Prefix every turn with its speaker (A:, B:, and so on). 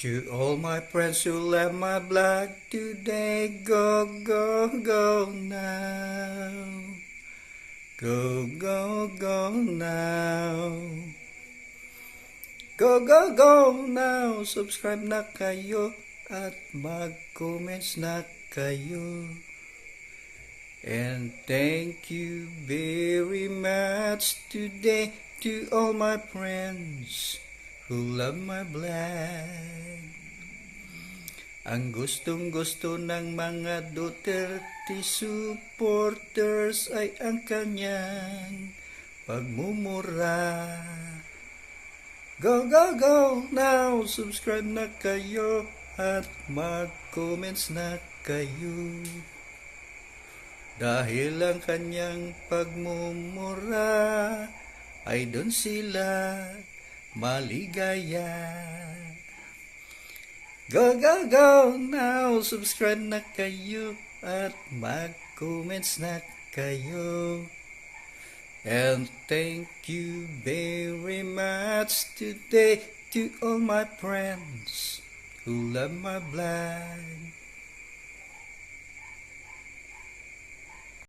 A: To all my friends who love my blog today, go, go, go now. Go, go, go now. Go, go, go now. Subscribe na kayo at mag-comments na kayo. And thank you very much today to all my friends who love my blog. Ang gustong-gusto ng mga Duterte supporters ay ang kanyang pagmumura. Go, go, go now! Subscribe na kayo at mag-comments na kayo. Dahil ang kanyang pagmumura ay doon sila maligaya. Go, go, go now! Subscribe na kayo at mag-comments na kayo. And thank you very much today to all my friends who love my blog.